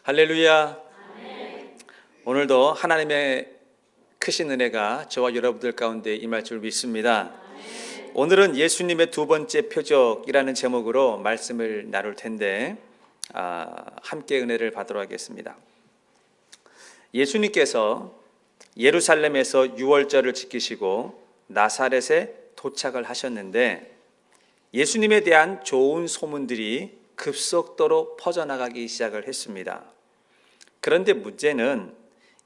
할렐루야. 오늘도 하나님의 크신 은혜가 저와 여러분들 가운데 임할 줄 믿습니다. 오늘은 예수님의 두 번째 표적이라는 제목으로 말씀을 나눌 텐데 함께 은혜를 받도록 하겠습니다. 예수님께서 예루살렘에서 유월절을 지키시고 나사렛에 도착을 하셨는데 예수님에 대한 좋은 소문들이 급속도로 퍼져나가기 시작을 했습니다. 그런데 문제는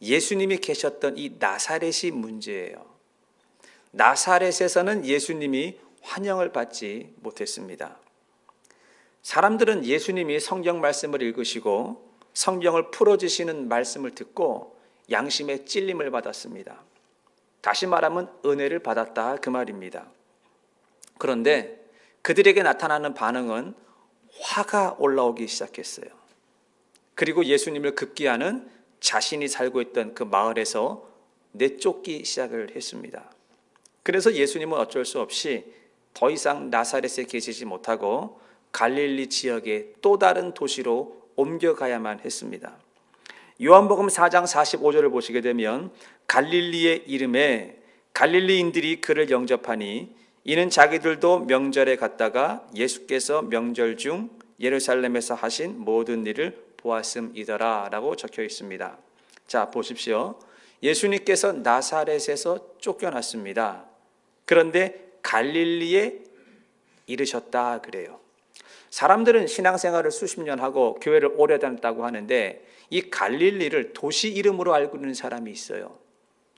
예수님이 계셨던 이 나사렛이 문제예요. 나사렛에서는 예수님이 환영을 받지 못했습니다. 사람들은 예수님이 성경 말씀을 읽으시고 성경을 풀어주시는 말씀을 듣고 양심의 찔림을 받았습니다. 다시 말하면 은혜를 받았다 그 말입니다. 그런데 그들에게 나타나는 반응은 화가 올라오기 시작했어요. 그리고 예수님을 급기야는 자신이 살고 있던 그 마을에서 내쫓기 시작을 했습니다. 그래서 예수님은 어쩔 수 없이 더 이상 나사렛에 계시지 못하고 갈릴리 지역의 또 다른 도시로 옮겨가야만 했습니다. 요한복음 4장 45절을 보시게 되면 갈릴리의 이름에 갈릴리인들이 그를 영접하니 이는 자기들도 명절에 갔다가 예수께서 명절 중 예루살렘에서 하신 모든 일을 보았음이더라 라고 적혀 있습니다. 자, 보십시오. 예수님께서 나사렛에서 쫓겨났습니다. 그런데 갈릴리에 이르셨다 그래요. 사람들은 신앙생활을 수십 년 하고 교회를 오래 다녔다고 하는데 이 갈릴리를 도시 이름으로 알고 있는 사람이 있어요.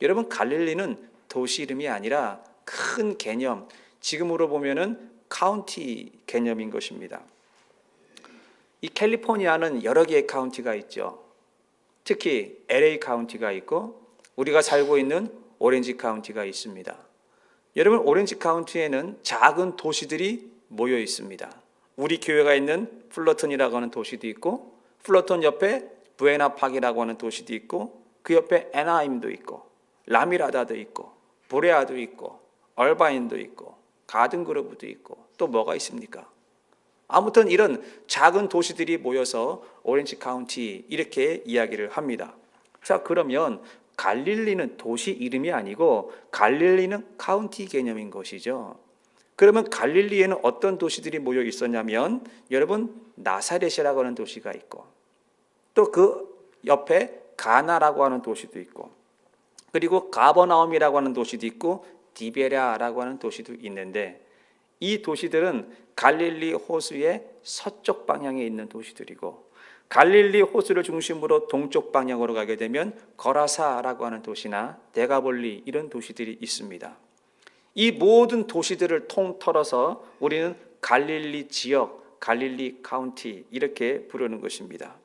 여러분, 갈릴리는 도시 이름이 아니라 큰 개념, 지금으로 보면은 카운티 개념인 것입니다. 이 캘리포니아는 여러 개의 카운티가 있죠. 특히 LA 카운티가 있고 우리가 살고 있는 오렌지 카운티가 있습니다. 여러분, 오렌지 카운티에는 작은 도시들이 모여 있습니다. 우리 교회가 있는 플러턴이라고 하는 도시도 있고 플러턴 옆에 부에나팍이라고 하는 도시도 있고 그 옆에 애나임도 있고 라미라다도 있고 보레아도 있고 얼바인도 있고 가든그로브도 있고 또 뭐가 있습니까? 아무튼 이런 작은 도시들이 모여서 오렌지 카운티 이렇게 이야기를 합니다. 자, 그러면 갈릴리는 도시 이름이 아니고 갈릴리는 카운티 개념인 것이죠. 그러면 갈릴리에는 어떤 도시들이 모여 있었냐면 여러분, 나사렛이라고 하는 도시가 있고 또 그 옆에 가나라고 하는 도시도 있고 그리고 가버나움이라고 하는 도시도 있고 디베랴라고 하는 도시도 있는데 이 도시들은 갈릴리 호수의 서쪽 방향에 있는 도시들이고 갈릴리 호수를 중심으로 동쪽 방향으로 가게 되면 거라사라고 하는 도시나 데가볼리 이런 도시들이 있습니다. 이 모든 도시들을 통틀어서 우리는 갈릴리 지역, 갈릴리 카운티 이렇게 부르는 것입니다.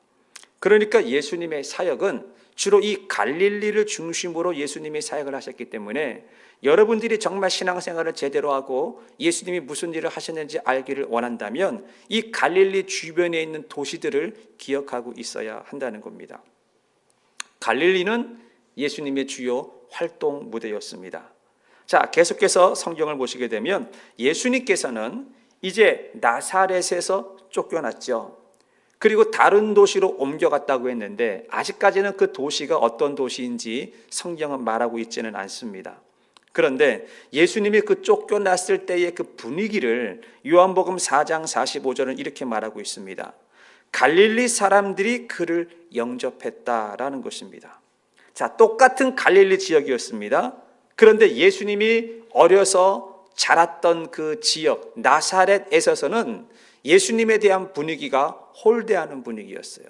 그러니까 예수님의 사역은 주로 이 갈릴리를 중심으로 예수님이 사역을 하셨기 때문에 여러분들이 정말 신앙생활을 제대로 하고 예수님이 무슨 일을 하셨는지 알기를 원한다면 이 갈릴리 주변에 있는 도시들을 기억하고 있어야 한다는 겁니다. 갈릴리는 예수님의 주요 활동 무대였습니다. 자, 계속해서 성경을 보시게 되면 예수님께서는 이제 나사렛에서 쫓겨났죠. 그리고 다른 도시로 옮겨갔다고 했는데 아직까지는 그 도시가 어떤 도시인지 성경은 말하고 있지는 않습니다. 그런데 예수님이 그 쫓겨났을 때의 그 분위기를 요한복음 4장 45절은 이렇게 말하고 있습니다. 갈릴리 사람들이 그를 영접했다라는 것입니다. 자, 똑같은 갈릴리 지역이었습니다. 그런데 예수님이 어려서 자랐던 그 지역 나사렛에서는 예수님에 대한 분위기가 홀대하는 분위기였어요.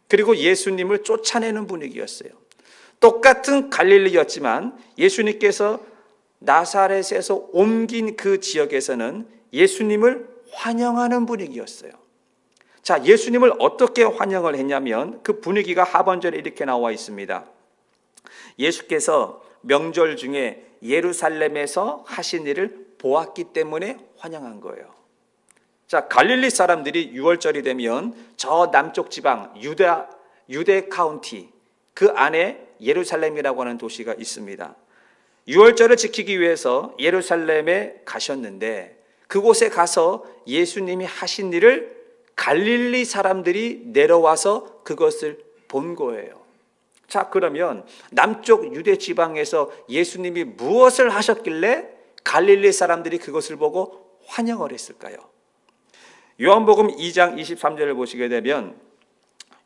그리고 예수님을 쫓아내는 분위기였어요. 똑같은 갈릴리였지만 예수님께서 나사렛에서 옮긴 그 지역에서는 예수님을 환영하는 분위기였어요. 자, 예수님을 어떻게 환영을 했냐면 그 분위기가 하반절에 이렇게 나와 있습니다. 예수께서 명절 중에 예루살렘에서 하신 일을 보았기 때문에 환영한 거예요. 자, 갈릴리 사람들이 6월절이 되면 저 남쪽 지방 유대 카운티 그 안에 예루살렘이라고 하는 도시가 있습니다. 6월절을 지키기 위해서 예루살렘에 가셨는데 그곳에 가서 예수님이 하신 일을 갈릴리 사람들이 내려와서 그것을 본 거예요. 자, 그러면 남쪽 유대 지방에서 예수님이 무엇을 하셨길래 갈릴리 사람들이 그것을 보고 환영을 했을까요? 요한복음 2장 23절을 보시게 되면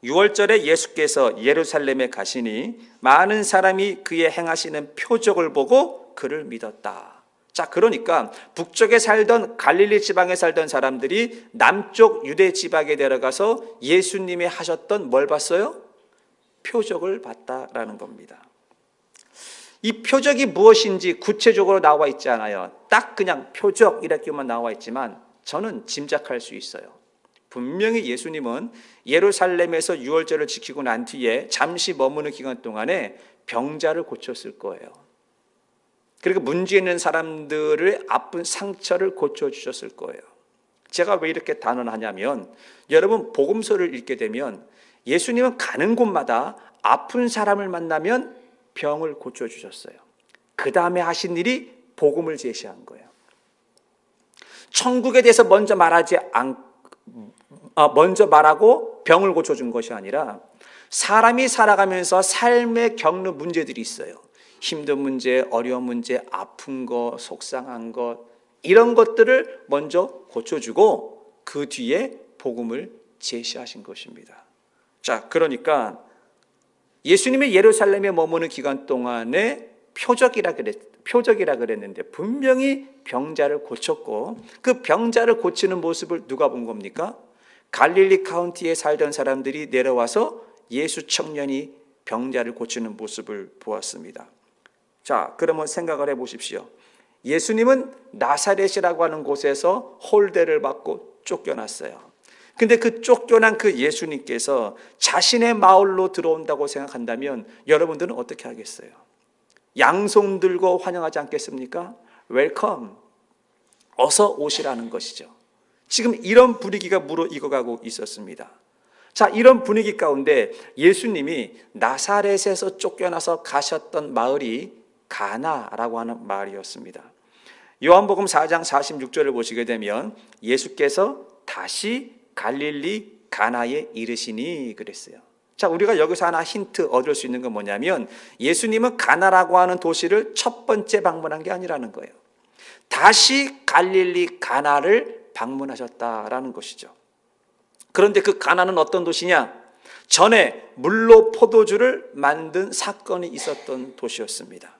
6월절에 예수께서 예루살렘에 가시니 많은 사람이 그의 행하시는 표적을 보고 그를 믿었다. 자, 그러니까 북쪽에 살던 갈릴리 지방에 살던 사람들이 남쪽 유대 지방에 내려가서 예수님이 하셨던 뭘 봤어요? 표적을 봤다라는 겁니다. 이 표적이 무엇인지 구체적으로 나와 있지 않아요. 딱 그냥 표적 이렇게만 나와 있지만 저는 짐작할 수 있어요. 분명히 예수님은 예루살렘에서 유월절을 지키고 난 뒤에 잠시 머무는 기간 동안에 병자를 고쳤을 거예요. 그리고 문제 있는 사람들의 아픈 상처를 고쳐주셨을 거예요. 제가 왜 이렇게 단언하냐면 여러분 복음서를 읽게 되면 예수님은 가는 곳마다 아픈 사람을 만나면 병을 고쳐주셨어요. 그 다음에 하신 일이 복음을 제시한 거예요. 천국에 대해서 먼저 말하고 병을 고쳐준 것이 아니라 사람이 살아가면서 삶에 겪는 문제들이 있어요. 힘든 문제, 어려운 문제, 아픈 것, 속상한 것 이런 것들을 먼저 고쳐주고 그 뒤에 복음을 제시하신 것입니다. 자, 그러니까 예수님이 예루살렘에 머무는 기간 동안에 표적이라 그랬는데 분명히 병자를 고쳤고 그 병자를 고치는 모습을 누가 본 겁니까? 갈릴리 카운티에 살던 사람들이 내려와서 예수 청년이 병자를 고치는 모습을 보았습니다. 자, 그러면 생각을 해보십시오. 예수님은 나사렛이라고 하는 곳에서 홀대를 받고 쫓겨났어요. 근데 그 쫓겨난 그 예수님께서 자신의 마을로 들어온다고 생각한다면 여러분들은 어떻게 하겠어요? 양손 들고 환영하지 않겠습니까? 웰컴, 어서 오시라는 것이죠. 지금 이런 분위기가 무르익어가고 있었습니다. 자, 이런 분위기 가운데 예수님이 나사렛에서 쫓겨나서 가셨던 마을이 가나라고 하는 마을이었습니다. 요한복음 4장 46절을 보시게 되면 예수께서 다시 갈릴리 가나에 이르시니 그랬어요. 자, 우리가 여기서 하나 힌트 얻을 수 있는 건 뭐냐면 예수님은 가나라고 하는 도시를 첫 번째 방문한 게 아니라는 거예요. 다시 갈릴리 가나를 방문하셨다라는 것이죠. 그런데 그 가나는 어떤 도시냐? 전에 물로 포도주를 만든 사건이 있었던 도시였습니다.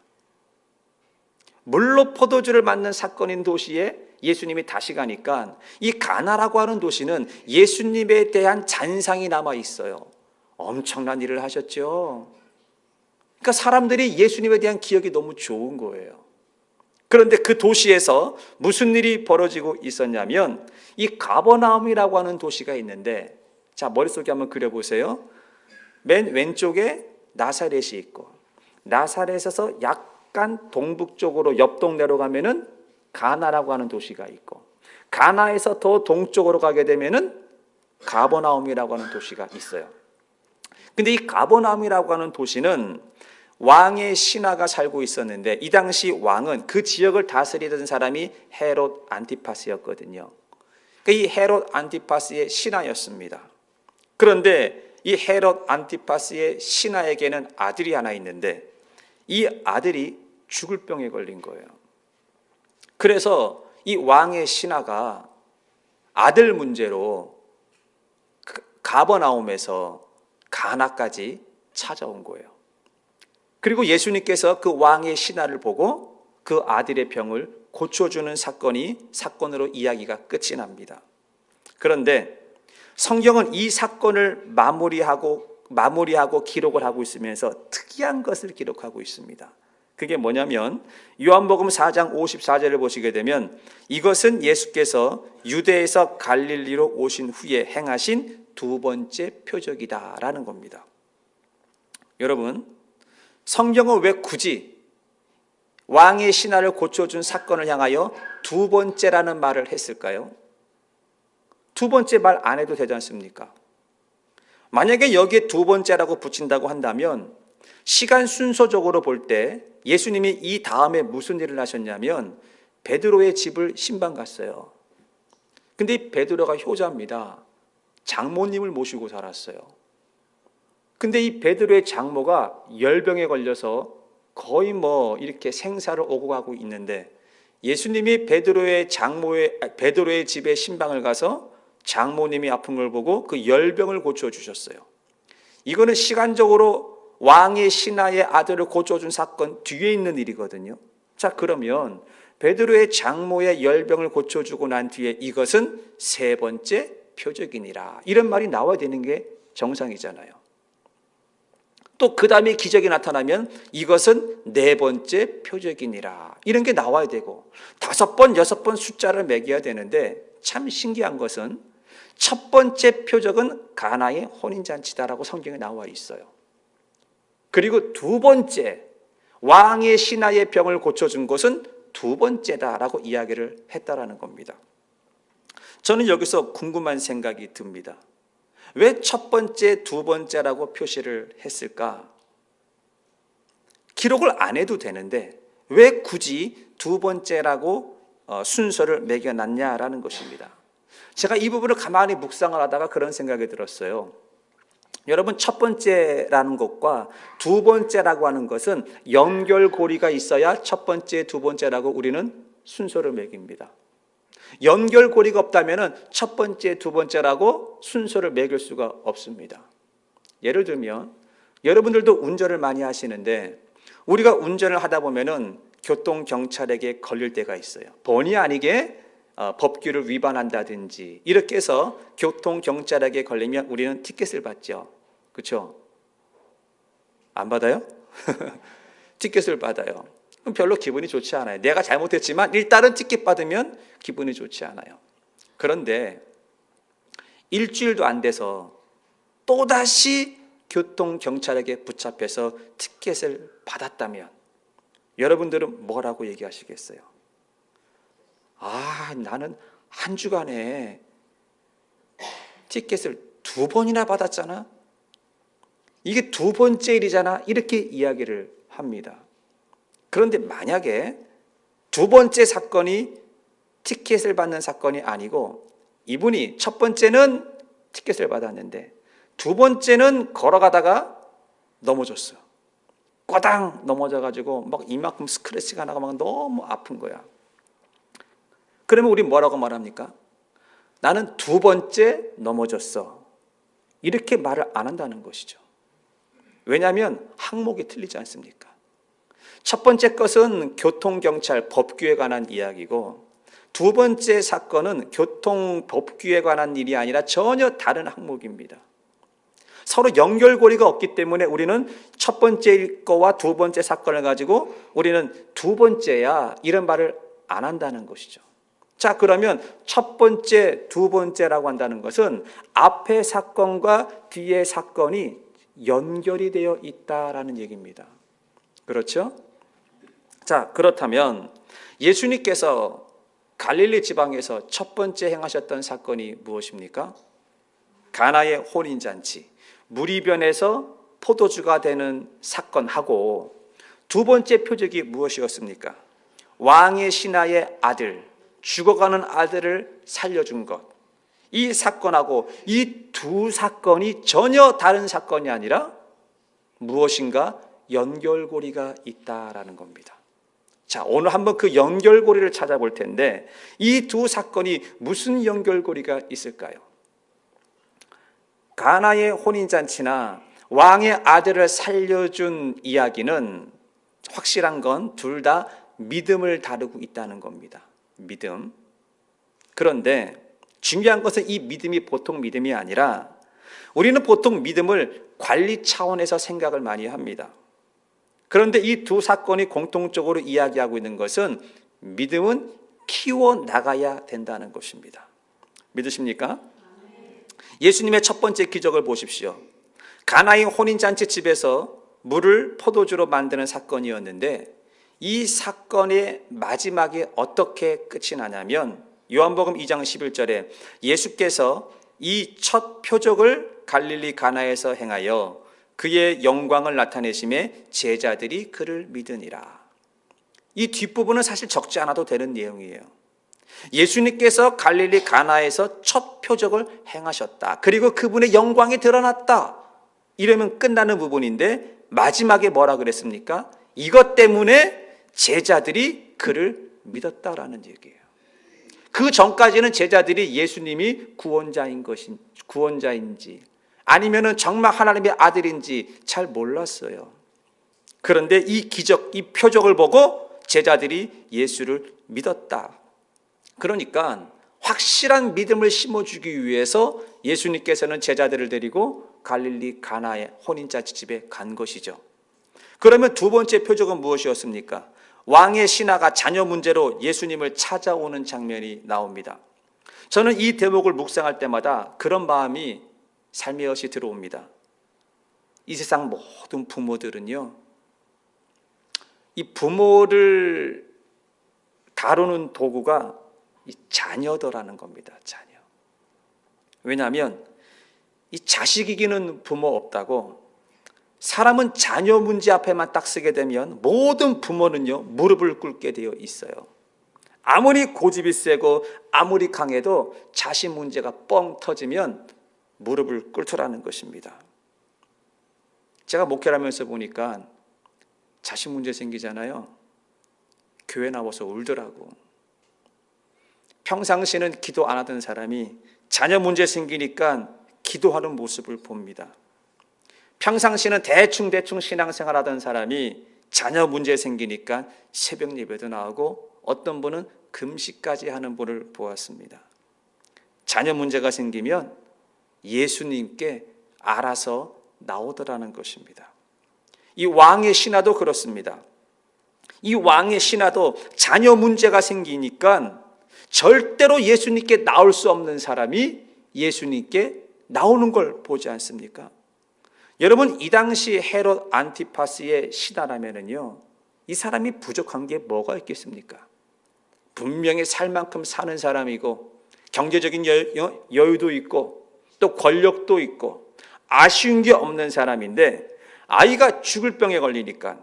물로 포도주를 만든 사건인 도시에 예수님이 다시 가니까 이 가나라고 하는 도시는 예수님에 대한 잔상이 남아 있어요. 엄청난 일을 하셨죠. 그러니까 사람들이 예수님에 대한 기억이 너무 좋은 거예요. 그런데 그 도시에서 무슨 일이 벌어지고 있었냐면 이 가버나움이라고 하는 도시가 있는데 자, 머릿속에 한번 그려보세요. 맨 왼쪽에 나사렛이 있고 나사렛에서 약간 동북쪽으로 옆 동네로 가면은 가나라고 하는 도시가 있고 가나에서 더 동쪽으로 가게 되면은 가버나움이라고 하는 도시가 있어요. 근데 이 가버나움이라고 하는 도시는 왕의 신하가 살고 있었는데 이 당시 왕은 그 지역을 다스리던 사람이 헤롯 안티파스였거든요. 이 헤롯 안티파스의 신하였습니다. 그런데 이 헤롯 안티파스의 신하에게는 아들이 하나 있는데 이 아들이 죽을 병에 걸린 거예요. 그래서 이 왕의 신하가 아들 문제로 가버나움에서 가나까지 찾아온 거예요. 그리고 예수님께서 그 왕의 신하를 보고 그 아들의 병을 고쳐주는 사건으로 이야기가 끝이 납니다. 그런데 성경은 이 사건을 마무리하고 기록을 하고 있으면서 특이한 것을 기록하고 있습니다. 그게 뭐냐면 요한복음 4장 54절을 보시게 되면 이것은 예수께서 유대에서 갈릴리로 오신 후에 행하신 두 번째 표적이다라는 겁니다. 여러분, 성경은 왜 굳이 왕의 신하를 고쳐준 사건을 향하여 두 번째라는 말을 했을까요? 두 번째 말 안 해도 되지 않습니까? 만약에 여기에 두 번째라고 붙인다고 한다면 시간 순서적으로 볼 때 예수님이 이 다음에 무슨 일을 하셨냐면 베드로의 집을 신방 갔어요. 근데 이 베드로가 효자입니다. 장모님을 모시고 살았어요. 근데 이 베드로의 장모가 열병에 걸려서 거의 이렇게 생사를 오고 가고 있는데 예수님이 베드로의 집에 신방을 가서 장모님이 아픈 걸 보고 그 열병을 고쳐주셨어요. 이거는 시간적으로 왕의 신하의 아들을 고쳐준 사건 뒤에 있는 일이거든요. 자, 그러면 베드로의 장모의 열병을 고쳐주고 난 뒤에 이것은 세 번째 표적이니라, 이런 말이 나와야 되는 게 정상이잖아요. 또 그 다음에 기적이 나타나면 이것은 네 번째 표적이니라, 이런 게 나와야 되고 5번, 6번 숫자를 매겨야 되는데 참 신기한 것은 첫 번째 표적은 가나의 혼인잔치다라고 성경에 나와 있어요. 그리고 두 번째, 왕의 신하의 병을 고쳐준 것은 두 번째다라고 이야기를 했다라는 겁니다. 저는 여기서 궁금한 생각이 듭니다. 왜 첫 번째, 두 번째라고 표시를 했을까? 기록을 안 해도 되는데 왜 굳이 두 번째라고 순서를 매겨놨냐라는 것입니다. 제가 이 부분을 가만히 묵상을 하다가 그런 생각이 들었어요. 여러분, 첫 번째라는 것과 두 번째라고 하는 것은 연결고리가 있어야 첫 번째, 두 번째라고 우리는 순서를 매깁니다. 연결고리가 없다면 첫 번째, 두 번째라고 순서를 매길 수가 없습니다. 예를 들면 여러분들도 운전을 많이 하시는데 우리가 운전을 하다 보면은 교통경찰에게 걸릴 때가 있어요. 본의 아니게 법규를 위반한다든지 이렇게 해서 교통경찰에게 걸리면 우리는 티켓을 받죠. 그렇죠? 안 받아요? 티켓을 받아요. 그럼 별로 기분이 좋지 않아요. 내가 잘못했지만 일단은 티켓 받으면 기분이 좋지 않아요. 그런데 일주일도 안 돼서 또다시 교통경찰에게 붙잡혀서 티켓을 받았다면 여러분들은 뭐라고 얘기하시겠어요? 나는 한 주간에 티켓을 2번이나 받았잖아. 이게 두 번째 일이잖아. 이렇게 이야기를 합니다. 그런데 만약에 두 번째 사건이 티켓을 받는 사건이 아니고 이분이 첫 번째는 티켓을 받았는데 두 번째는 걸어가다가 넘어졌어요. 꽈당 넘어져가지고 막 이만큼 스크래치가 나고 막 너무 아픈 거야. 그러면 우리 뭐라고 말합니까? 나는 두 번째 넘어졌어. 이렇게 말을 안 한다는 것이죠. 왜냐하면 항목이 틀리지 않습니까? 첫 번째 것은 교통경찰 법규에 관한 이야기고 두 번째 사건은 교통법규에 관한 일이 아니라 전혀 다른 항목입니다. 서로 연결고리가 없기 때문에 우리는 첫 번째 거와 두 번째 사건을 가지고 우리는 두 번째야 이런 말을 안 한다는 것이죠. 자, 그러면 첫 번째, 두 번째라고 한다는 것은 앞의 사건과 뒤의 사건이 연결이 되어 있다라는 얘기입니다. 그렇죠? 자, 그렇다면 예수님께서 갈릴리 지방에서 첫 번째 행하셨던 사건이 무엇입니까? 가나의 혼인잔치, 무리변에서 포도주가 되는 사건하고 두 번째 표적이 무엇이었습니까? 왕의 신하의 아들, 죽어가는 아들을 살려준 것. 이 사건하고 이 두 사건이 전혀 다른 사건이 아니라 무엇인가 연결고리가 있다라는 겁니다. 자, 오늘 한번 그 연결고리를 찾아볼 텐데 이 두 사건이 무슨 연결고리가 있을까요? 가나의 혼인잔치나 왕의 아들을 살려준 이야기는 확실한 건 둘 다 믿음을 다루고 있다는 겁니다. 믿음. 그런데 중요한 것은 이 믿음이 보통 믿음이 아니라 우리는 보통 믿음을 관리 차원에서 생각을 많이 합니다. 그런데 이 두 사건이 공통적으로 이야기하고 있는 것은 믿음은 키워나가야 된다는 것입니다. 믿으십니까? 예수님의 첫 번째 기적을 보십시오. 가나의 혼인잔치 집에서 물을 포도주로 만드는 사건이었는데 이 사건의 마지막에 어떻게 끝이 나냐면 요한복음 2장 11절에 예수께서 이 첫 표적을 갈릴리 가나에서 행하여 그의 영광을 나타내심에 제자들이 그를 믿으니라. 이 뒷부분은 사실 적지 않아도 되는 내용이에요. 예수님께서 갈릴리 가나에서 첫 표적을 행하셨다. 그리고 그분의 영광이 드러났다. 이러면 끝나는 부분인데 마지막에 뭐라 그랬습니까? 이것 때문에 제자들이 그를 믿었다라는 얘기예요. 그 전까지는 제자들이 예수님이 구원자인지 아니면은 정말 하나님의 아들인지 잘 몰랐어요. 그런데 이 기적, 이 표적을 보고 제자들이 예수를 믿었다. 그러니까 확실한 믿음을 심어주기 위해서 예수님께서는 제자들을 데리고 갈릴리 가나의 혼인잔치집에 간 것이죠. 그러면 두 번째 표적은 무엇이었습니까? 왕의 신하가 자녀 문제로 예수님을 찾아오는 장면이 나옵니다. 저는 이 대목을 묵상할 때마다 그런 마음이 삶의 것이 들어옵니다. 이 세상 모든 부모들은요, 이 부모를 다루는 도구가 이 자녀더라는 겁니다. 자녀. 왜냐하면 이 자식 이기는 부모 없다고, 사람은 자녀 문제 앞에만 딱 서게 되면 모든 부모는요 무릎을 꿇게 되어 있어요. 아무리 고집이 세고 아무리 강해도 자식 문제가 뻥 터지면 무릎을 꿇더라는 것입니다. 제가 목회를 하면서 보니까 자식 문제 생기잖아요. 교회 나와서 울더라고. 평상시에는 기도 안 하던 사람이 자녀 문제 생기니까 기도하는 모습을 봅니다. 평상시에는 대충 신앙생활 하던 사람이 자녀 문제 생기니까 새벽 예배도 나오고 어떤 분은 금식까지 하는 분을 보았습니다. 자녀 문제가 생기면 예수님께 알아서 나오더라는 것입니다. 이 왕의 신하도 그렇습니다. 이 왕의 신하도 자녀 문제가 생기니까 절대로 예수님께 나올 수 없는 사람이 예수님께 나오는 걸 보지 않습니까? 여러분, 이 당시 헤롯 안티파스의 신하라면은요, 이 사람이 부족한 게 뭐가 있겠습니까? 분명히 살 만큼 사는 사람이고 경제적인 여유도 있고 또 권력도 있고 아쉬운 게 없는 사람인데 아이가 죽을 병에 걸리니까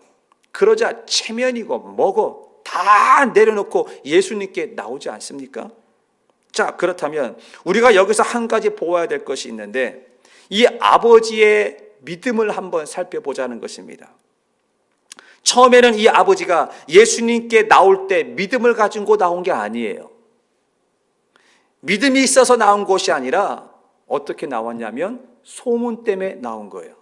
그러자 체면이고 뭐고 다 내려놓고 예수님께 나오지 않습니까? 자, 그렇다면 우리가 여기서 한 가지 보아야 될 것이 있는데 이 아버지의 믿음을 한번 살펴보자는 것입니다. 처음에는 이 아버지가 예수님께 나올 때 믿음을 가지고 나온 게 아니에요. 믿음이 있어서 나온 것이 아니라 어떻게 나왔냐면 소문 때문에 나온 거예요.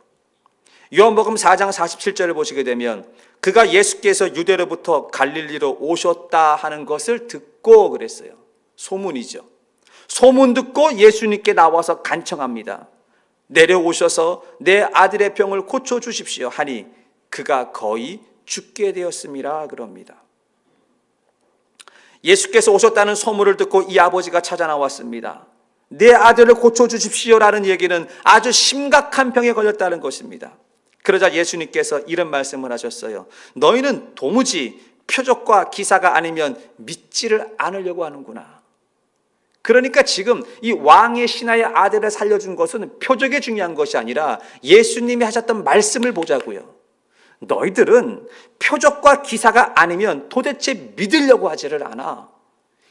요한복음 4장 47절을 보시게 되면 그가 예수께서 유대로부터 갈릴리로 오셨다 하는 것을 듣고 그랬어요. 소문이죠. 소문 듣고 예수님께 나와서 간청합니다. 내려오셔서 내 아들의 병을 고쳐주십시오 하니 그가 거의 죽게 되었음이라 그럽니다. 예수께서 오셨다는 소문을 듣고 이 아버지가 찾아 나왔습니다. 내 아들을 고쳐주십시오라는 얘기는 아주 심각한 병에 걸렸다는 것입니다. 그러자 예수님께서 이런 말씀을 하셨어요. 너희는 도무지 표적과 기사가 아니면 믿지를 않으려고 하는구나. 그러니까 지금 이 왕의 신하의 아들을 살려준 것은 표적이 중요한 것이 아니라 예수님이 하셨던 말씀을 보자고요. 너희들은 표적과 기사가 아니면 도대체 믿으려고 하지를 않아.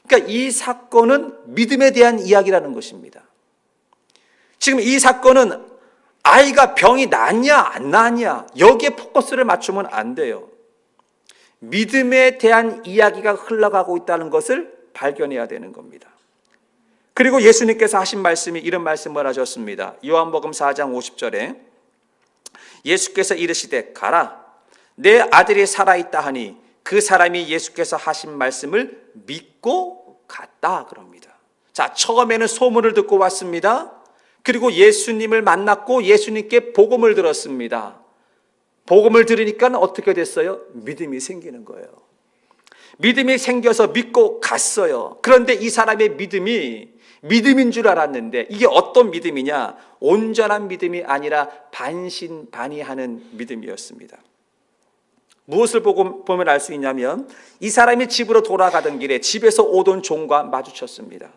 그러니까 이 사건은 믿음에 대한 이야기라는 것입니다. 지금 이 사건은 아이가 병이 낫냐 안 낫냐 여기에 포커스를 맞추면 안 돼요. 믿음에 대한 이야기가 흘러가고 있다는 것을 발견해야 되는 겁니다. 그리고 예수님께서 하신 말씀이 이런 말씀을 하셨습니다. 요한복음 4장 50절에 예수께서 이르시되 가라 내 아들이 살아있다 하니 그 사람이 예수께서 하신 말씀을 믿고 갔다 그럽니다. 자, 처음에는 소문을 듣고 왔습니다. 그리고 예수님을 만났고 예수님께 복음을 들었습니다. 복음을 들으니까 어떻게 됐어요? 믿음이 생기는 거예요. 믿음이 생겨서 믿고 갔어요. 그런데 이 사람의 믿음인 줄 알았는데 이게 어떤 믿음이냐? 온전한 믿음이 아니라 반신반의하는 믿음이었습니다. 무엇을 보면 알 수 있냐면 이 사람이 집으로 돌아가던 길에 집에서 오던 종과 마주쳤습니다.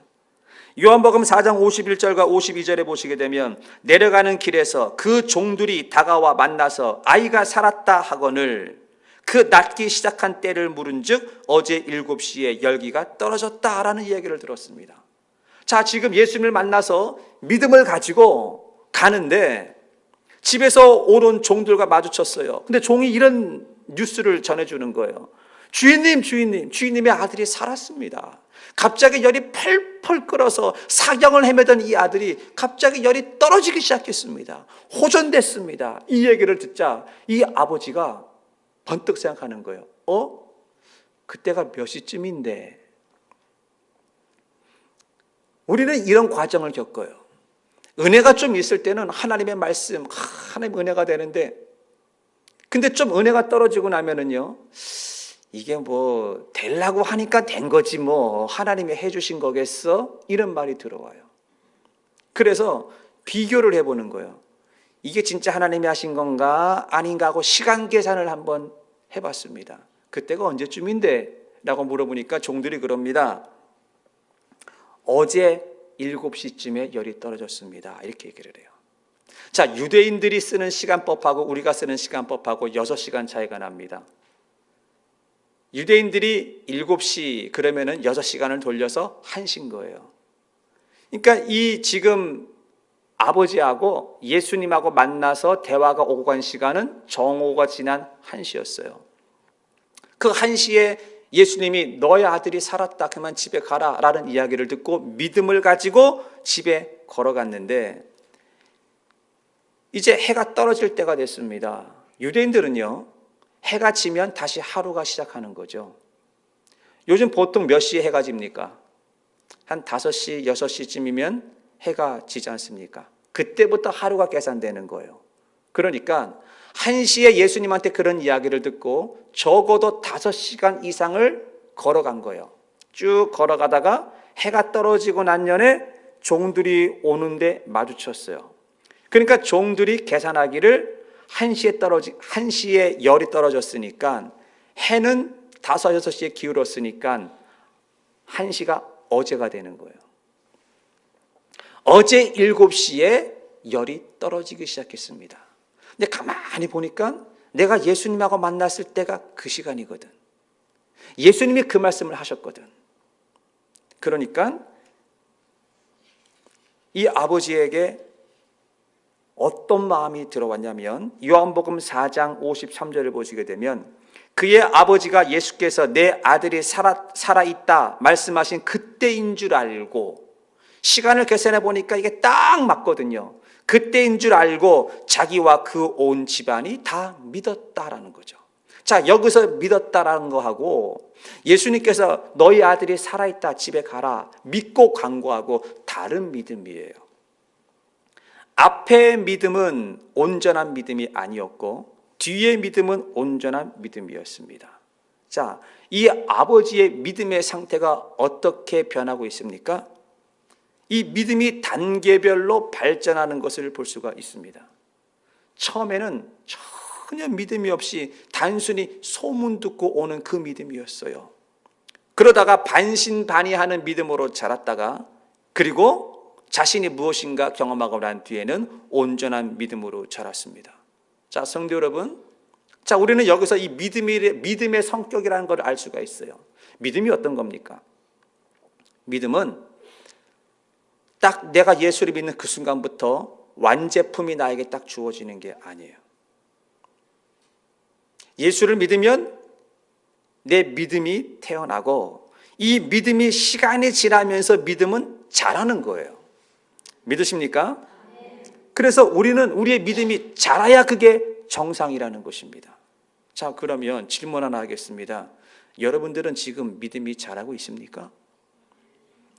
요한복음 4장 51절과 52절에 보시게 되면 내려가는 길에서 그 종들이 다가와 만나서 아이가 살았다 하거늘 그 낫기 시작한 때를 물은즉 어제 7시에 열기가 떨어졌다라는 이야기를 들었습니다. 자, 지금 예수님을 만나서 믿음을 가지고 가는데 집에서 오는 종들과 마주쳤어요. 근데 종이 이런 뉴스를 전해주는 거예요. 주인님의 아들이 살았습니다. 갑자기 열이 펄펄 끓어서 사경을 헤매던 이 아들이 갑자기 열이 떨어지기 시작했습니다. 호전됐습니다. 이 얘기를 듣자 이 아버지가 번뜩 생각하는 거예요. 그때가 몇 시쯤인데? 우리는 이런 과정을 겪어요. 은혜가 좀 있을 때는 하나님의 말씀, 하나님 은혜가 되는데, 근데 좀 은혜가 떨어지고 나면은요, 이게 뭐 되려고 하니까 된 거지 뭐 하나님이 해주신 거겠어? 이런 말이 들어와요. 그래서 비교를 해보는 거예요. 이게 진짜 하나님이 하신 건가 아닌가 하고 시간 계산을 한번 해봤습니다. 그때가 언제쯤인데? 라고 물어보니까 종들이 그럽니다. 어제 7시쯤에 열이 떨어졌습니다. 이렇게 얘기를 해요. 자, 유대인들이 쓰는 시간법하고 우리가 쓰는 시간법하고 6시간 차이가 납니다. 유대인들이 7시 그러면은 6시간을 돌려서 1시인 거예요. 그러니까 이 지금 아버지하고 예수님하고 만나서 대화가 오고 간 시간은 정오가 지난 1시였어요. 그 1시에 예수님이 너의 아들이 살았다. 그만 집에 가라. 라는 이야기를 듣고 믿음을 가지고 집에 걸어갔는데 이제 해가 떨어질 때가 됐습니다. 유대인들은요, 해가 지면 다시 하루가 시작하는 거죠. 요즘 보통 몇 시에 해가 집니까? 한 5시, 6시쯤이면 해가 지지 않습니까? 그때부터 하루가 계산되는 거예요. 그러니까 1시에 예수님한테 그런 이야기를 듣고 적어도 5시간 이상을 걸어간 거예요. 쭉 걸어가다가 해가 떨어지고 난 년에 종들이 오는데 마주쳤어요. 그러니까 종들이 계산하기를 1시에 열이 떨어졌으니까 해는 5, 6시에 기울었으니까 1시가 어제가 되는 거예요. 어제 7시에 열이 떨어지기 시작했습니다. 근데 가만히 보니까 내가 예수님하고 만났을 때가 그 시간이거든. 예수님이 그 말씀을 하셨거든. 그러니까 이 아버지에게 어떤 마음이 들어왔냐면 요한복음 4장 53절을 보시게 되면 그의 아버지가 예수께서 내 아들이 살아있다 말씀하신 그때인 줄 알고 시간을 계산해 보니까 이게 딱 맞거든요. 그때인 줄 알고 자기와 그 온 집안이 다 믿었다라는 거죠. 자, 여기서 믿었다라는 거하고 예수님께서 너희 아들이 살아있다 집에 가라 믿고 간구하고 다른 믿음이에요. 앞의 믿음은 온전한 믿음이 아니었고 뒤의 믿음은 온전한 믿음이었습니다. 자, 이 아버지의 믿음의 상태가 어떻게 변하고 있습니까? 이 믿음이 단계별로 발전하는 것을 볼 수가 있습니다. 처음에는 전혀 믿음이 없이 단순히 소문 듣고 오는 그 믿음이었어요. 그러다가 반신반의하는 믿음으로 자랐다가 그리고 자신이 무엇인가 경험하고 난 뒤에는 온전한 믿음으로 자랐습니다. 자, 성도 여러분, 자, 우리는 여기서 이 믿음의 성격이라는 걸 알 수가 있어요. 믿음이 어떤 겁니까? 믿음은 딱 내가 예수를 믿는 그 순간부터 완제품이 나에게 딱 주어지는 게 아니에요. 예수를 믿으면 내 믿음이 태어나고 이 믿음이 시간이 지나면서 믿음은 자라는 거예요. 믿으십니까? 그래서 우리는 우리의 믿음이 자라야 그게 정상이라는 것입니다. 자, 그러면 질문 하나 하겠습니다. 여러분들은 지금 믿음이 자라고 있습니까?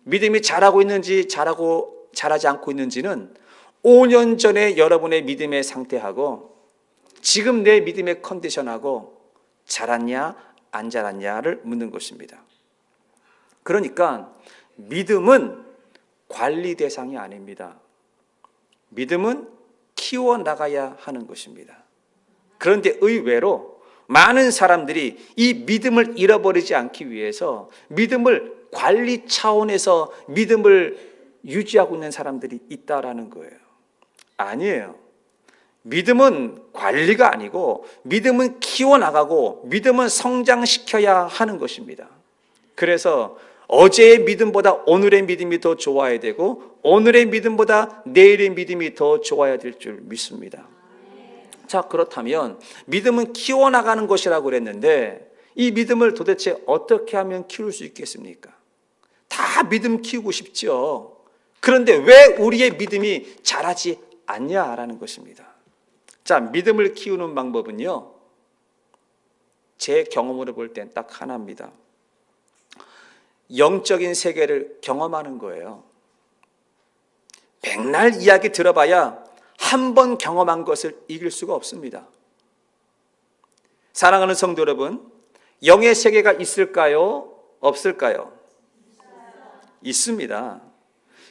믿음이 자라고 있는지 자라지 않고 있는지는 5년 전에 여러분의 믿음의 상태하고 지금 내 믿음의 컨디션하고 자랐냐 안 자랐냐를 묻는 것입니다. 그러니까 믿음은 관리 대상이 아닙니다. 믿음은 키워나가야 하는 것입니다. 그런데 의외로 많은 사람들이 이 믿음을 잃어버리지 않기 위해서 믿음을 관리 차원에서 믿음을 유지하고 있는 사람들이 있다라는 거예요. 아니에요. 믿음은 관리가 아니고 믿음은 키워나가고 믿음은 성장시켜야 하는 것입니다. 그래서 어제의 믿음보다 오늘의 믿음이 더 좋아야 되고 오늘의 믿음보다 내일의 믿음이 더 좋아야 될 줄 믿습니다. 자, 그렇다면 믿음은 키워나가는 것이라고 그랬는데 이 믿음을 도대체 어떻게 하면 키울 수 있겠습니까? 다 믿음 키우고 싶죠. 그런데 왜 우리의 믿음이 자라지 않냐라는 것입니다. 자, 믿음을 키우는 방법은요, 제 경험으로 볼 땐 딱 하나입니다. 영적인 세계를 경험하는 거예요. 백날 이야기 들어봐야 한 번 경험한 것을 이길 수가 없습니다. 사랑하는 성도 여러분, 영의 세계가 있을까요? 없을까요? 있습니다.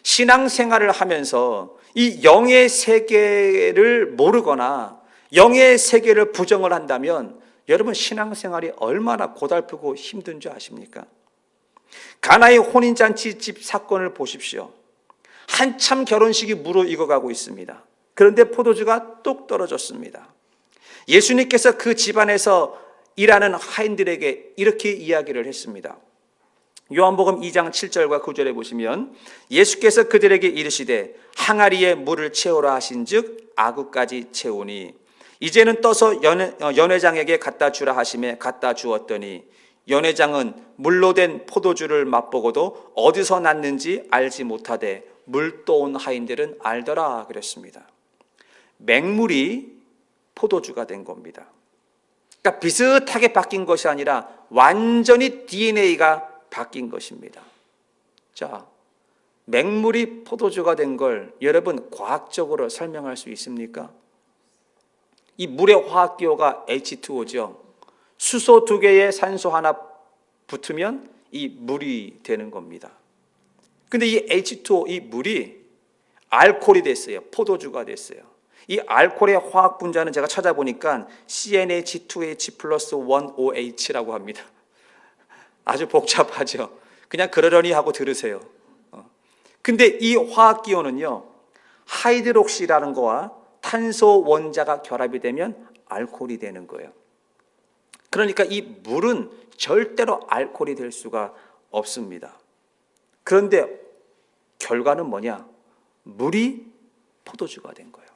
신앙생활을 하면서 이 영의 세계를 모르거나 영의 세계를 부정을 한다면 여러분 신앙생활이 얼마나 고달프고 힘든 줄 아십니까? 가나의 혼인잔치 집 사건을 보십시오. 한참 결혼식이 무르익어가고 있습니다. 그런데 포도주가 뚝 떨어졌습니다. 예수님께서 그 집안에서 일하는 하인들에게 이렇게 이야기를 했습니다. 요한복음 2장 7절과 9절에 보시면 예수께서 그들에게 이르시되 항아리에 물을 채우라 하신즉 아구까지 채우니 이제는 떠서 연회장에게 갖다 주라 하시매 갖다 주었더니 연회장은 물로 된 포도주를 맛보고도 어디서 났는지 알지 못하되 물 떠온 하인들은 알더라 그랬습니다. 맹물이 포도주가 된 겁니다. 그러니까 비슷하게 바뀐 것이 아니라 완전히 DNA가 바뀐 것입니다. 자, 맹물이 포도주가 된 걸 여러분 과학적으로 설명할 수 있습니까? 이 물의 화학기호가 H2O죠. 수소 2개에 산소 하나 붙으면 이 물이 되는 겁니다. 근데 이 H2O, 이 물이 알코올이 됐어요. 포도주가 됐어요. 이 알코올의 화학 분자는 제가 찾아보니까 CnH2H 플러스 1OH라고 합니다. 아주 복잡하죠. 그냥 그러려니 하고 들으세요. 근데 이 화학기호는요, 하이드록시라는 거와 탄소 원자가 결합이 되면 알코올이 되는 거예요. 그러니까 이 물은 절대로 알코올이 될 수가 없습니다. 그런데 결과는 뭐냐? 물이 포도주가 된 거예요.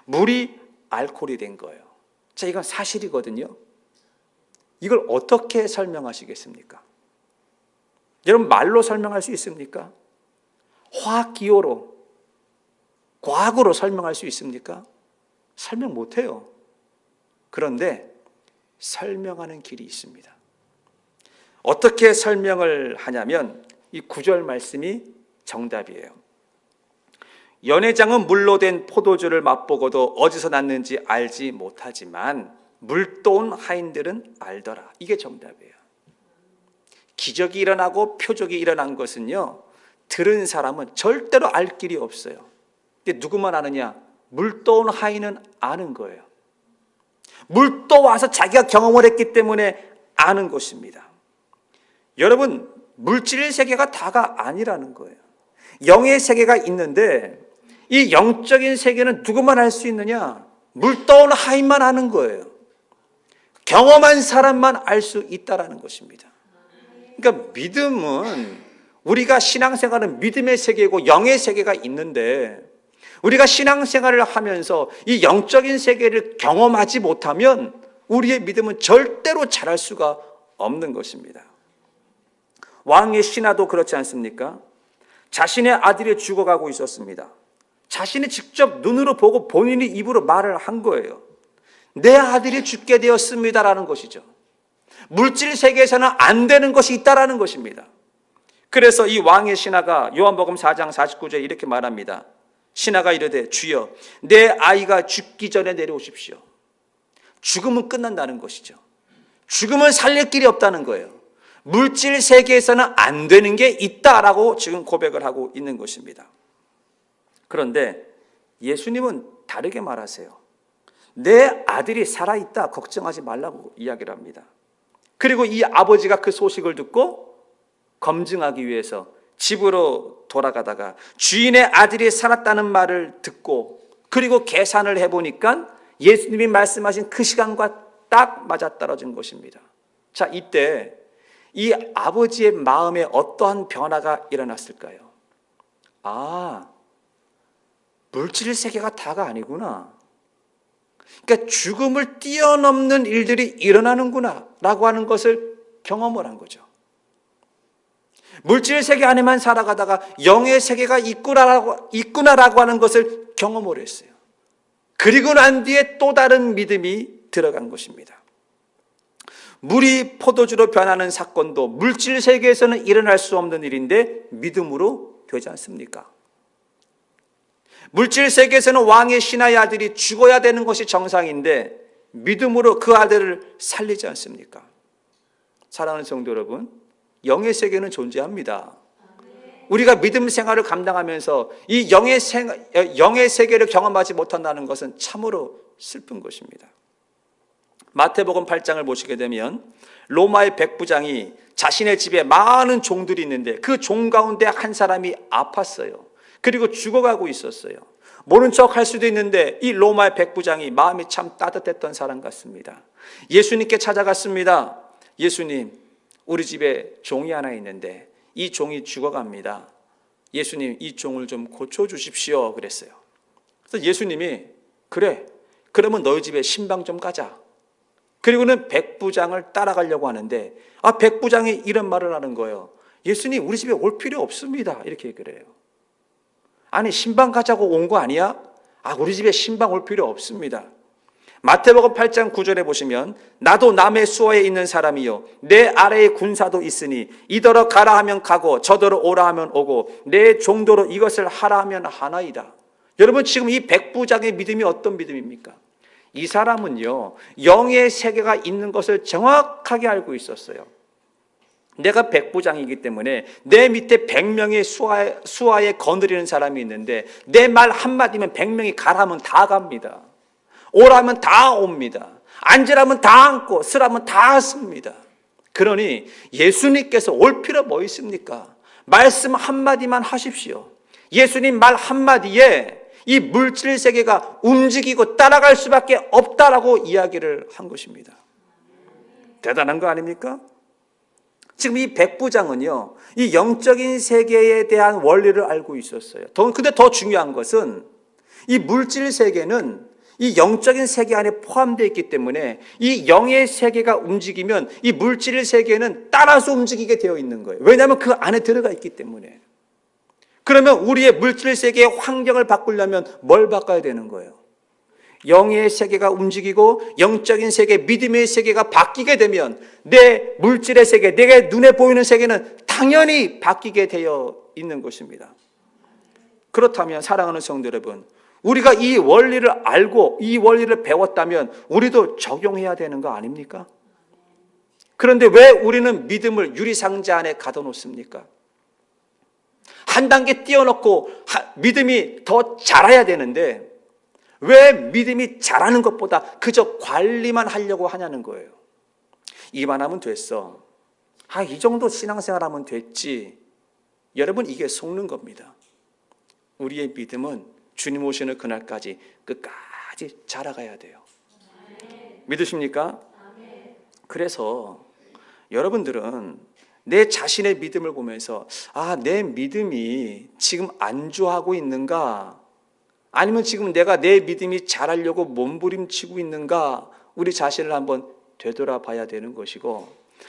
물이 알코올이 된 거예요. 자, 이건 사실이거든요. 이걸 어떻게 설명하시겠습니까? 여러분 말로 설명할 수 있습니까? 화학기호로, 과학으로 설명할 수 있습니까? 설명 못해요. 그런데 설명하는 길이 있습니다. 어떻게 설명을 하냐면 이 9절 말씀이 정답이에요. 연회장은 물로 된 포도주를 맛보고도 어디서 났는지 알지 못하지만 물떠온 하인들은 알더라. 이게 정답이에요. 기적이 일어나고 표적이 일어난 것은요, 들은 사람은 절대로 알 길이 없어요. 근데 누구만 아느냐? 물떠온 하인은 아는 거예요. 물떠와서 자기가 경험을 했기 때문에 아는 것입니다. 여러분, 물질 세계가 다가 아니라는 거예요. 영의 세계가 있는데 이 영적인 세계는 누구만 알 수 있느냐? 물떠온 하인만 아는 거예요. 경험한 사람만 알 수 있다라는 것입니다. 그러니까 믿음은, 우리가 신앙생활은 믿음의 세계고 영의 세계가 있는데 우리가 신앙생활을 하면서 이 영적인 세계를 경험하지 못하면 우리의 믿음은 절대로 자랄 수가 없는 것입니다. 왕의 신하도 그렇지 않습니까? 자신의 아들이 죽어가고 있었습니다. 자신이 직접 눈으로 보고 본인이 입으로 말을 한 거예요. 내 아들이 죽게 되었습니다라는 것이죠. 물질 세계에서는 안 되는 것이 있다라는 것입니다. 그래서 이 왕의 신하가 요한복음 4장 49절에 이렇게 말합니다. 신하가 이르되 주여 내 아이가 죽기 전에 내려오십시오. 죽음은 끝난다는 것이죠. 죽음은 살릴 길이 없다는 거예요. 물질 세계에서는 안 되는 게 있다라고 지금 고백을 하고 있는 것입니다. 그런데 예수님은 다르게 말하세요. 내 아들이 살아있다, 걱정하지 말라고 이야기를 합니다. 그리고 이 아버지가 그 소식을 듣고 검증하기 위해서 집으로 돌아가다가 주인의 아들이 살았다는 말을 듣고 그리고 계산을 해보니까 예수님이 말씀하신 그 시간과 딱 맞아떨어진 것입니다. 자, 이때 이 아버지의 마음에 어떠한 변화가 일어났을까요? 아, 물질 세계가 다가 아니구나. 그러니까 죽음을 뛰어넘는 일들이 일어나는구나 라고 하는 것을 경험을 한 거죠. 물질 세계 안에만 살아가다가 영의 세계가 있구나라고 하는 것을 경험을 했어요. 그리고 난 뒤에 또 다른 믿음이 들어간 것입니다. 물이 포도주로 변하는 사건도 물질 세계에서는 일어날 수 없는 일인데 믿음으로 되지 않습니까? 물질 세계에서는 왕의 신하의 아들이 죽어야 되는 것이 정상인데 믿음으로 그 아들을 살리지 않습니까? 사랑하는 성도 여러분, 영의 세계는 존재합니다. 우리가 믿음 생활을 감당하면서 이 영의 세계를 경험하지 못한다는 것은 참으로 슬픈 것입니다. 마태복음 8장을 보시게 되면 로마의 백부장이 자신의 집에 많은 종들이 있는데 그 종 가운데 한 사람이 아팠어요. 그리고 죽어가고 있었어요. 모른 척 할 수도 있는데 이 로마의 백부장이 마음이 참 따뜻했던 사람 같습니다. 예수님께 찾아갔습니다. 예수님, 우리 집에 종이 하나 있는데 이 종이 죽어갑니다. 예수님, 이 종을 좀 고쳐주십시오 그랬어요. 그래서 예수님이 그래, 그러면 너희 집에 신방 좀 가자. 그리고는 백부장을 따라가려고 하는데 백부장이 이런 말을 하는 거예요. 예수님, 우리 집에 올 필요 없습니다. 이렇게 얘기를 해요. 아니, 신방 가자고 온 거 아니야? 우리 집에 신방 올 필요 없습니다. 마태복음 8장 9절에 보시면 나도 남의 수하에 있는 사람이요 내 아래에 군사도 있으니 이더러 가라 하면 가고 저더러 오라 하면 오고 내 종도로 이것을 하라 하면 하나이다. 여러분, 지금 이 백부장의 믿음이 어떤 믿음입니까? 이 사람은요, 영의 세계가 있는 것을 정확하게 알고 있었어요. 내가 백부장이기 때문에 내 밑에 100명의 수하에 거느리는 사람이 있는데 내 말 한마디면 100명이 가라면 다 갑니다. 오라면 다 옵니다. 앉으라면 다 앉고 쓰라면 다 씁니다. 그러니 예수님께서 올 필요 뭐 있습니까? 말씀 한마디만 하십시오. 예수님 말 한마디에 이 물질 세계가 움직이고 따라갈 수밖에 없다라고 이야기를 한 것입니다. 대단한 거 아닙니까? 지금 이 백부장은요, 이 영적인 세계에 대한 원리를 알고 있었어요. 근데 더 중요한 것은 이 물질 세계는 이 영적인 세계 안에 포함되어 있기 때문에 이 영의 세계가 움직이면 이 물질 세계는 따라서 움직이게 되어 있는 거예요. 왜냐하면 그 안에 들어가 있기 때문에. 그러면 우리의 물질 세계의 환경을 바꾸려면 뭘 바꿔야 되는 거예요? 영의 세계가 움직이고 영적인 세계, 믿음의 세계가 바뀌게 되면 내 물질의 세계, 내게 눈에 보이는 세계는 당연히 바뀌게 되어 있는 것입니다. 그렇다면 사랑하는 성도 여러분, 우리가 이 원리를 알고 이 원리를 배웠다면 우리도 적용해야 되는 거 아닙니까? 그런데 왜 우리는 믿음을 유리상자 안에 가둬놓습니까? 한 단계 띄워놓고 믿음이 더 자라야 되는데 왜 믿음이 자라는 것보다 그저 관리만 하려고 하냐는 거예요. 이만하면 됐어. 이 정도 신앙생활하면 됐지. 여러분, 이게 속는 겁니다. 우리의 믿음은 주님 오시는 그날까지 끝까지 자라가야 돼요. 믿으십니까? 그래서 여러분들은 내 자신의 믿음을 보면서 내 믿음이 지금 안주하고 있는가? 아니면 지금 내가 내 믿음이 자라려고 몸부림치고 있는가? 우리 자신을 한번 되돌아봐야 되는 것이고,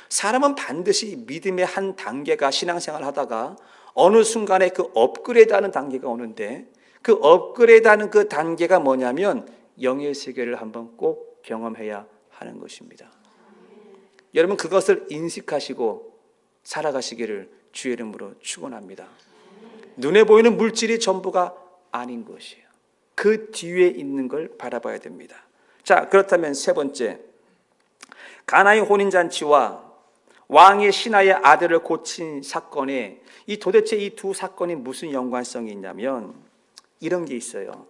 사람은 반드시 믿음의 한 단계가 신앙생활 하다가 어느 순간에 그 업그레이드하는 단계가 오는데 그 업그레이드하는 그 단계가 뭐냐면 영의 세계를 한번 꼭 경험해야 하는 것입니다. 여러분, 그것을 인식하시고 살아가시기를 주의 이름으로 축원합니다. 눈에 보이는 물질이 전부가 아닌 것이에요. 그 뒤에 있는 걸 바라봐야 됩니다. 자, 그렇다면 세 번째, 가나의 혼인잔치와 왕의 신하의 아들을 고친 사건에 도대체 이 두 사건이 무슨 연관성이 있냐면 이런 게 있어요.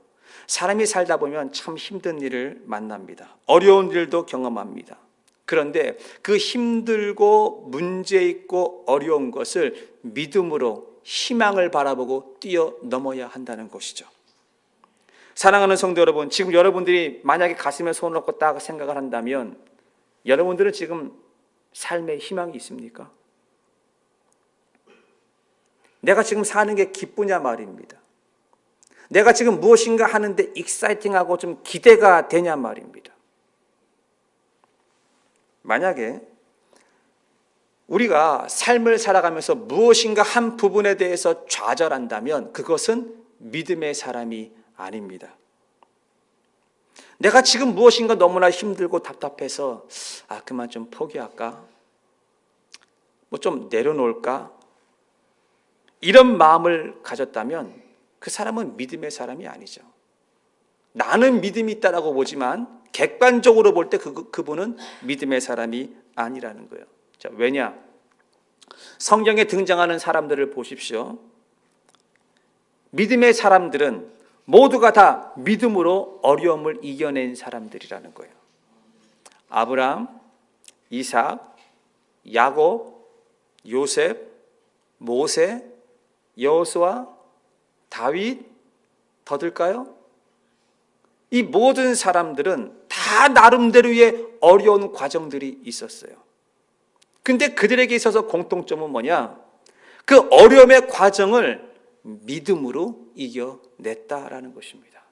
사람이 살다 보면 참 힘든 일을 만납니다. 어려운 일도 경험합니다. 그런데 그 힘들고 문제 있고 어려운 것을 믿음으로 희망을 바라보고 뛰어넘어야 한다는 것이죠. 사랑하는 성도 여러분, 지금 여러분들이 만약에 가슴에 손을 얹고 딱 생각을 한다면 여러분들은 지금 삶에 희망이 있습니까? 내가 지금 사는 게 기쁘냐 말입니다. 내가 지금 무엇인가 하는데 익사이팅하고 좀 기대가 되냐 말입니다. 만약에 우리가 삶을 살아가면서 무엇인가 한 부분에 대해서 좌절한다면 그것은 믿음의 사람이 아닙니다. 내가 지금 무엇인가 너무나 힘들고 답답해서 그만 좀 포기할까? 뭐 좀 내려놓을까? 이런 마음을 가졌다면 그 사람은 믿음의 사람이 아니죠. 나는 믿음이 있다라고 보지만 객관적으로 볼 때 그분은 믿음의 사람이 아니라는 거예요. 자, 왜냐? 성경에 등장하는 사람들을 보십시오. 믿음의 사람들은 모두가 다 믿음으로 어려움을 이겨낸 사람들이라는 거예요. 아브라함, 이삭, 야곱, 요셉, 모세, 여호수아, 다윗, 더 들까요? 이 모든 사람들은 다 나름대로의 어려운 과정들이 있었어요. 근데 그들에게 있어서 공통점은 뭐냐? 그 어려움의 과정을 믿음으로 이겨냈다라는 것입니다.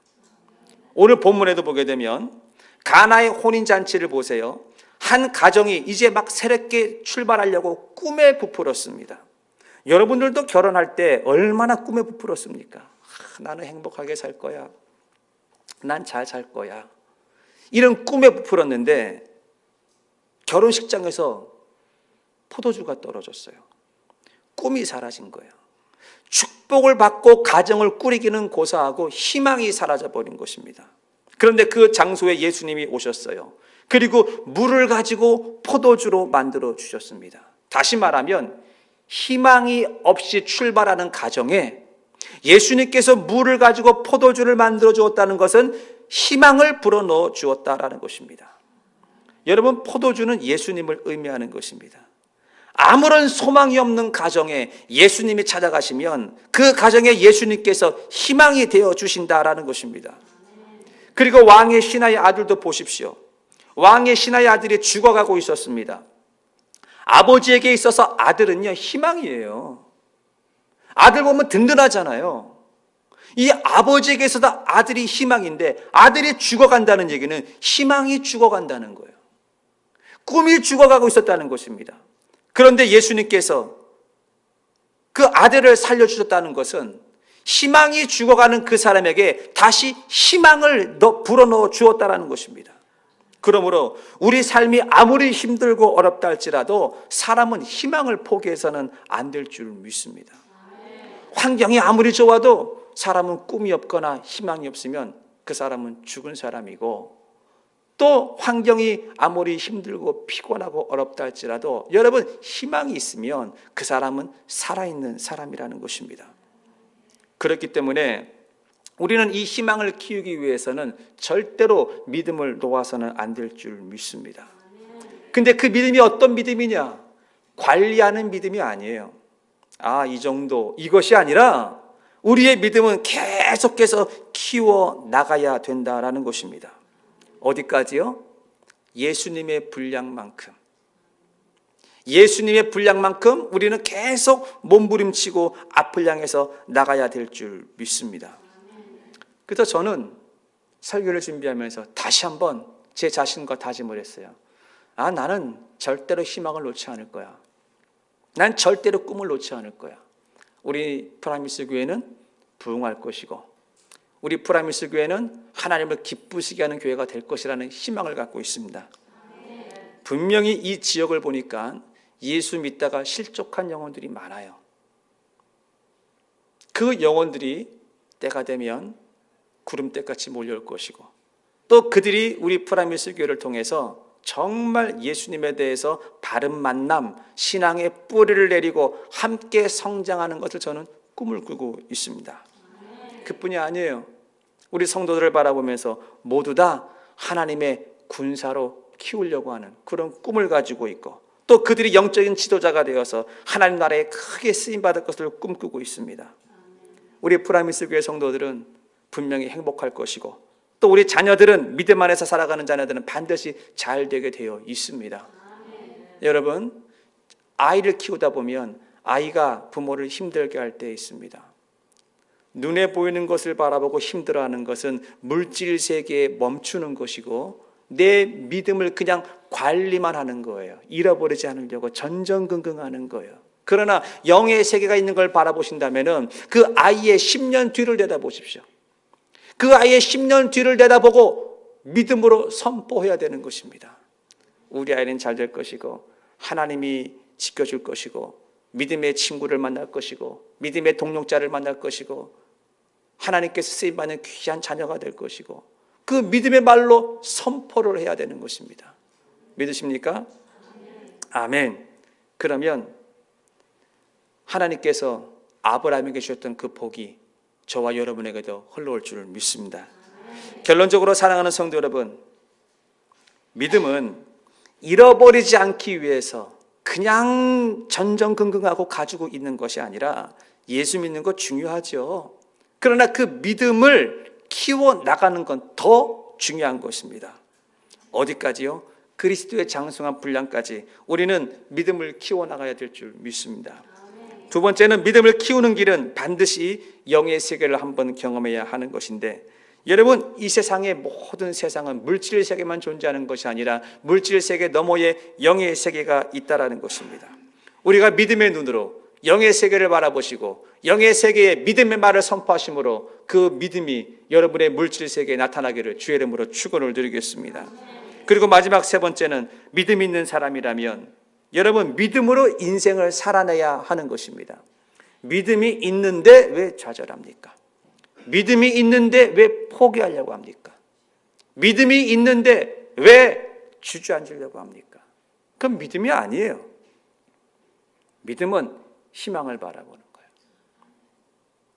오늘 본문에도 보게 되면 가나의 혼인잔치를 보세요. 한 가정이 이제 막 새롭게 출발하려고 꿈에 부풀었습니다. 여러분들도 결혼할 때 얼마나 꿈에 부풀었습니까? 나는 행복하게 살 거야. 난 잘 살 거야. 이런 꿈에 부풀었는데 결혼식장에서 포도주가 떨어졌어요. 꿈이 사라진 거예요. 축복을 받고 가정을 꾸리기는 고사하고 희망이 사라져버린 것입니다. 그런데 그 장소에 예수님이 오셨어요. 그리고 물을 가지고 포도주로 만들어 주셨습니다. 다시 말하면 희망이 없이 출발하는 가정에 예수님께서 물을 가지고 포도주를 만들어 주었다는 것은 희망을 불어넣어 주었다라는 것입니다. 여러분, 포도주는 예수님을 의미하는 것입니다. 아무런 소망이 없는 가정에 예수님이 찾아가시면 그 가정에 예수님께서 희망이 되어 주신다라는 것입니다. 그리고 왕의 신하의 아들도 보십시오. 왕의 신하의 아들이 죽어가고 있었습니다. 아버지에게 있어서 아들은요, 희망이에요. 아들 보면 든든하잖아요. 이 아버지에게 있어서 아들이 희망인데 아들이 죽어간다는 얘기는 희망이 죽어간다는 거예요. 꿈이 죽어가고 있었다는 것입니다. 그런데 예수님께서 그 아들을 살려주셨다는 것은 희망이 죽어가는 그 사람에게 다시 희망을 불어넣어 주었다는 것입니다. 그러므로 우리 삶이 아무리 힘들고 어렵다 할지라도 사람은 희망을 포기해서는 안 될 줄 믿습니다. 환경이 아무리 좋아도 사람은 꿈이 없거나 희망이 없으면 그 사람은 죽은 사람이고, 또 환경이 아무리 힘들고 피곤하고 어렵다 할지라도 여러분 희망이 있으면 그 사람은 살아있는 사람이라는 것입니다. 그렇기 때문에 우리는 이 희망을 키우기 위해서는 절대로 믿음을 놓아서는 안 될 줄 믿습니다. 근데 그 믿음이 어떤 믿음이냐? 관리하는 믿음이 아니에요. 이 정도, 이것이 아니라 우리의 믿음은 계속해서 키워 나가야 된다라는 것입니다. 어디까지요? 예수님의 분량만큼. 예수님의 분량만큼 우리는 계속 몸부림치고 앞을 향해서 나가야 될 줄 믿습니다. 그래서 저는 설교를 준비하면서 다시 한번 제 자신과 다짐을 했어요. 나는 절대로 희망을 놓지 않을 거야. 난 절대로 꿈을 놓지 않을 거야. 우리 프라미스 교회는 부흥할 것이고, 우리 프라미스 교회는 하나님을 기쁘시게 하는 교회가 될 것이라는 희망을 갖고 있습니다. 분명히 이 지역을 보니까 예수 믿다가 실족한 영혼들이 많아요. 그 영혼들이 때가 되면 구름대같이 몰려올 것이고, 또 그들이 우리 프라미스 교회를 통해서 정말 예수님에 대해서 바른 만남, 신앙의 뿌리를 내리고 함께 성장하는 것을 저는 꿈을 꾸고 있습니다. 그뿐이 아니에요. 우리 성도들을 바라보면서 모두 다 하나님의 군사로 키우려고 하는 그런 꿈을 가지고 있고, 또 그들이 영적인 지도자가 되어서 하나님 나라에 크게 쓰임받을 것을 꿈꾸고 있습니다. 우리 프라미스 교회 성도들은 분명히 행복할 것이고, 또 우리 자녀들은, 믿음 안에서 살아가는 자녀들은 반드시 잘 되게 되어 있습니다. 여러분, 아이를 키우다 보면 아이가 부모를 힘들게 할 때 있습니다. 눈에 보이는 것을 바라보고 힘들어하는 것은 물질 세계에 멈추는 것이고, 내 믿음을 그냥 관리만 하는 거예요. 잃어버리지 않으려고 전전긍긍하는 거예요. 그러나 영의 세계가 있는 걸 바라보신다면 그 아이의 10년 뒤를 내다보십시오. 그 아이의 10년 뒤를 내다보고 믿음으로 선포해야 되는 것입니다. 우리 아이는 잘 될 것이고, 하나님이 지켜줄 것이고, 믿음의 친구를 만날 것이고, 믿음의 동력자를 만날 것이고, 하나님께서 쓰임받는 귀한 자녀가 될 것이고, 그 믿음의 말로 선포를 해야 되는 것입니다. 믿으십니까? 아멘. 그러면 하나님께서 아브라함에게 주셨던 그 복이 저와 여러분에게도 흘러올 줄을 믿습니다. 결론적으로 사랑하는 성도 여러분, 믿음은 잃어버리지 않기 위해서 그냥 전전긍긍하고 가지고 있는 것이 아니라, 예수 믿는 것 중요하죠. 그러나 그 믿음을 키워나가는 건 더 중요한 것입니다. 어디까지요? 그리스도의 장성한 분량까지 우리는 믿음을 키워나가야 될 줄 믿습니다. 두 번째는, 믿음을 키우는 길은 반드시 영의 세계를 한번 경험해야 하는 것인데, 여러분, 이 세상의 모든 세상은 물질 세계만 존재하는 것이 아니라 물질 세계 너머에 영의 세계가 있다라는 것입니다. 우리가 믿음의 눈으로 영의 세계를 바라보시고 영의 세계에 믿음의 말을 선포하심으로 그 믿음이 여러분의 물질 세계에 나타나기를 주의 이름으로 축원을 드리겠습니다. 그리고 마지막 세 번째는, 믿음 있는 사람이라면 여러분, 믿음으로 인생을 살아내야 하는 것입니다. 믿음이 있는데 왜 좌절합니까? 믿음이 있는데 왜 포기하려고 합니까? 믿음이 있는데 왜 주저앉으려고 합니까? 그건 믿음이 아니에요. 믿음은 희망을 바라보는 거예요.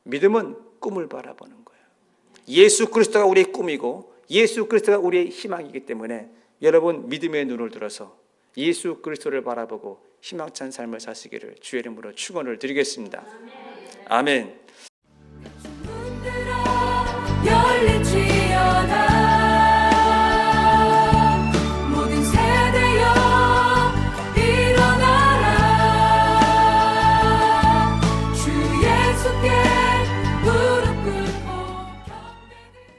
믿음은 꿈을 바라보는 거예요. 예수 그리스도가 우리의 꿈이고 예수 그리스도가 우리의 희망이기 때문에 여러분, 믿음의 눈을 들어서 예수 그리스도를 바라보고 희망찬 삶을 사시기를 주의 이름으로 축원을 드리겠습니다. 아멘.